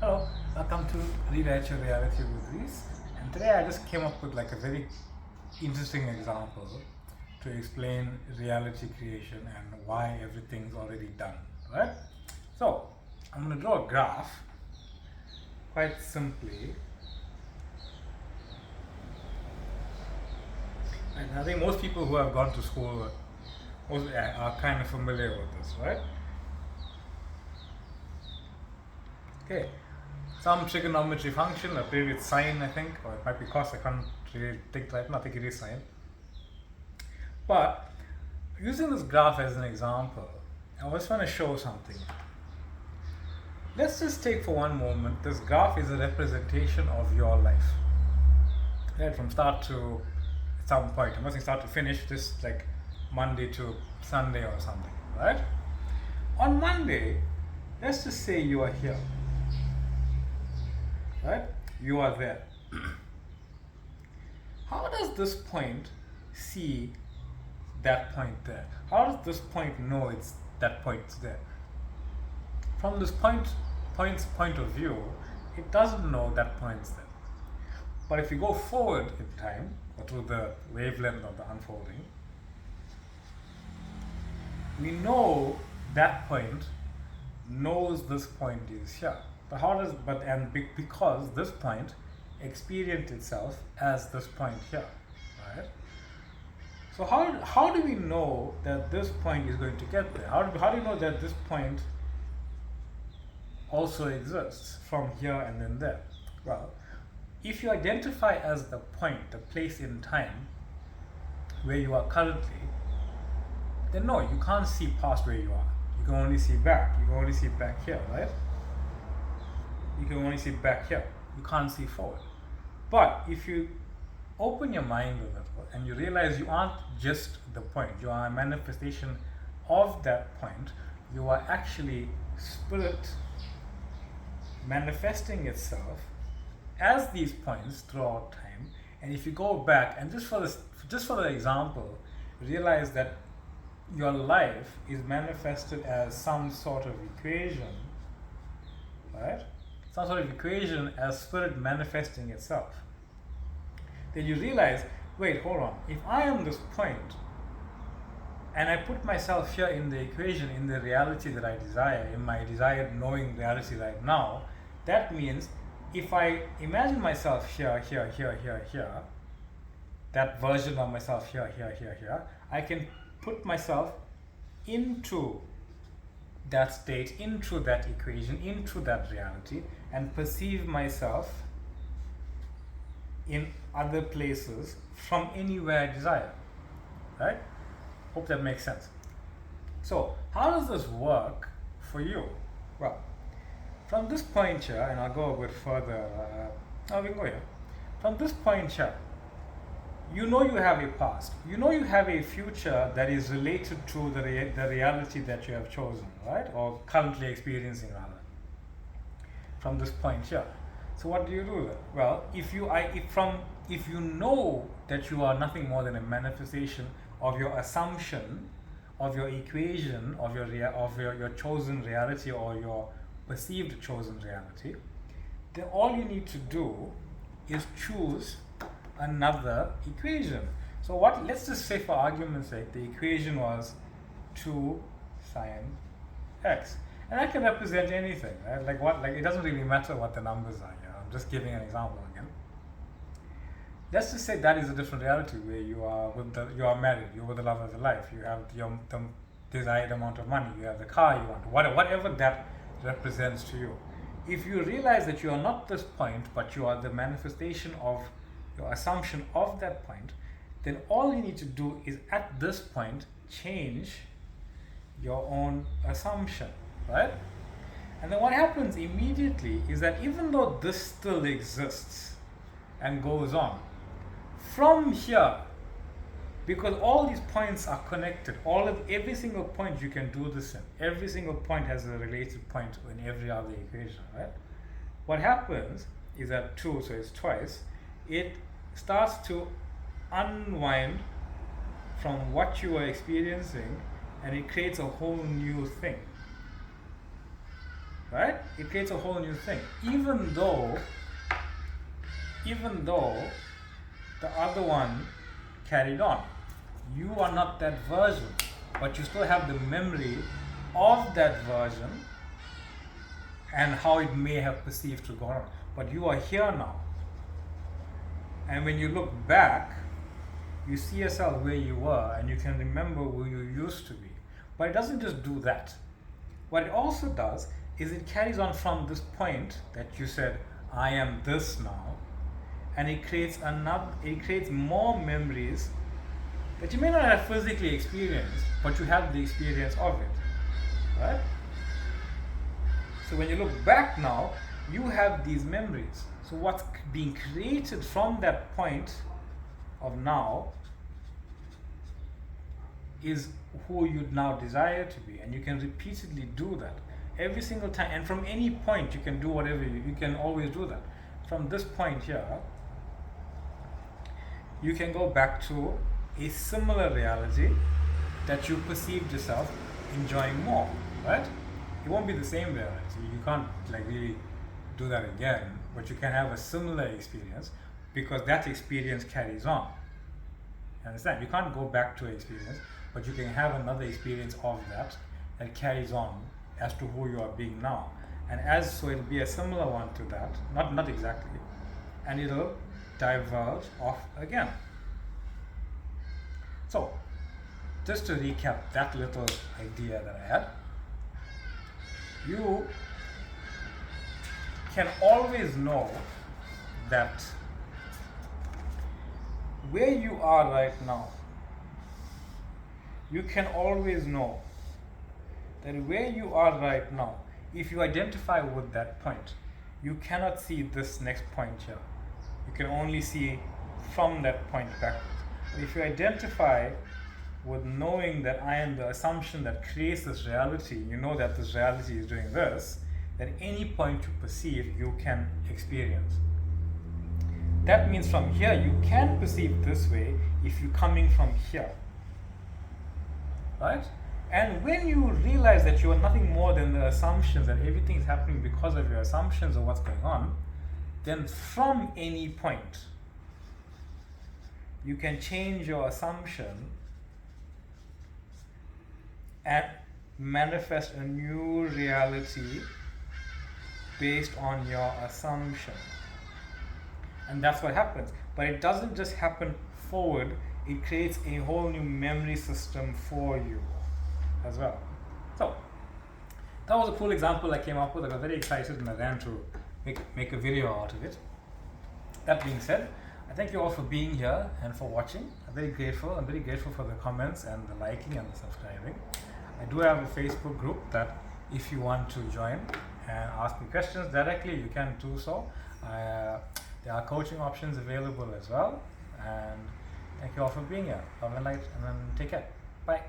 Hello, welcome to Rewrite Your Reality with Reese. And today I just came up with like a very interesting example to explain reality creation and why everything's already done, right? So I'm going to draw a graph quite simply. And I think most people who have gone to school are kind of familiar with this, right? Okay, some trigonometry function, a period sine, I think, or it might be cos, I can't really think right now, I think it is sine. But using this graph as an example, I just want to show something. Let's just take for one moment, this graph is a representation of your life. Right, from start to some point, I'm not saying start to finish, just like Monday to Sunday or something, right? On Monday, let's just say you are here. Right? You are there. How does this point see that point there? How does this point know it's that point's there? From this point's point of view, it doesn't know that point's there. But if you go forward in time, or through the wavelength of the unfolding, we know that point knows this point is here. But how does, because this point experienced itself as this point here, right? So how do we know that this point is going to get there? How do you know that this point also exists from here and then there? Well, if you identify as the point, the place in time where you are currently, then no, you can't see past where you are. You can only see back. You can only see back here, right? You can only see back here. You can't see forward. But if you open your mind a little and you realize you aren't just the point, you are a manifestation of that point, you are actually spirit manifesting itself as these points throughout time. And if you go back and just for the example, realize that your life is manifested as some sort of equation, right? Some sort of equation as spirit manifesting itself. Then you realize, wait, hold on. If I am this point, and I put myself here in the equation, in the reality that I desire, in my desired knowing reality right now, that means if I imagine myself here, that version of myself here, I can put myself into that state, into that equation, into that reality, and perceive myself in other places from anywhere I desire, right? Hope that makes sense. So how does this work for you? Well, from this point here, and I'll go a bit further, we can go here. From this point here, you know you have a past. You know you have a future that is related to the reality that you have chosen, right? Or currently experiencing, rather. From this point here. So what do you do then? Well, if you know that you are nothing more than a manifestation of your assumption, of your equation, of your chosen reality or your perceived chosen reality, then all you need to do is choose another equation. So let's just say for argument's sake, the equation was 2 sine x. And that can represent anything, right? Like it doesn't really matter what the numbers are here. I'm just giving an example again. Let's just say that is a different reality where you are married, you're with the love of your life, you have the desired amount of money, you have the car you want, whatever that represents to you. If you realize that you are not this point, but you are the manifestation of your assumption of that point, then all you need to do is at this point change your own assumption, right? And then what happens immediately is that even though this still exists and goes on, from here, because all these points are connected, every single point you can do this in, every single point has a related point in every other equation, right? What happens is that 2, so it's twice, it starts to unwind from what you are experiencing and it creates a whole new thing. right? It creates a whole new thing. Even though the other one carried on. You are not that version, but you still have the memory of that version and how it may have perceived to go on. But you are here now. And when you look back, you see yourself where you were and you can remember who you used to be. But it doesn't just do that. What it also does is it carries on from this point that you said, I am this now, and it creates more memories that you may not have physically experienced, but you have the experience of it, right? So when you look back now, you have these memories. So what's being created from that point of now is who you now desire to be, and you can repeatedly do that every single time, and from any point you can do whatever you can always do that. From this point here, you can go back to a similar reality that you perceived yourself enjoying more, right? It won't be the same reality. You can't like really do that again, but you can have a similar experience because that experience carries on. You understand? You can't go back to an experience, but you can have another experience of that carries on as to who you are being now. And so it'll be a similar one to that, not exactly, and it'll diverge off again. So, just to recap that little idea that I had, you can always know that where you are right now, you can always know that where you are right now, if you identify with that point, you cannot see this next point here. You can only see from that point backwards. But if you identify with knowing that I am the assumption that creates this reality, you know that this reality is doing this, then any point you perceive, you can experience. That means from here, you can perceive this way if you're coming from here, right? And when you realize that you are nothing more than the assumptions, that everything is happening because of your assumptions of what's going on, then from any point, you can change your assumption and manifest a new reality based on your assumption. And that's what happens. But it doesn't just happen forward, it creates a whole new memory system for you as well. So that was a cool example I came up with. I got very excited and I ran to make a video out of it. That being said, I thank you all for being here and for watching. I'm very grateful. I'm very grateful for the comments and the liking and the subscribing. I do have a Facebook group that if you want to join and ask me questions directly, you can do so. There are coaching options available as well. And thank you all for being here. Have a night and then take care. Bye.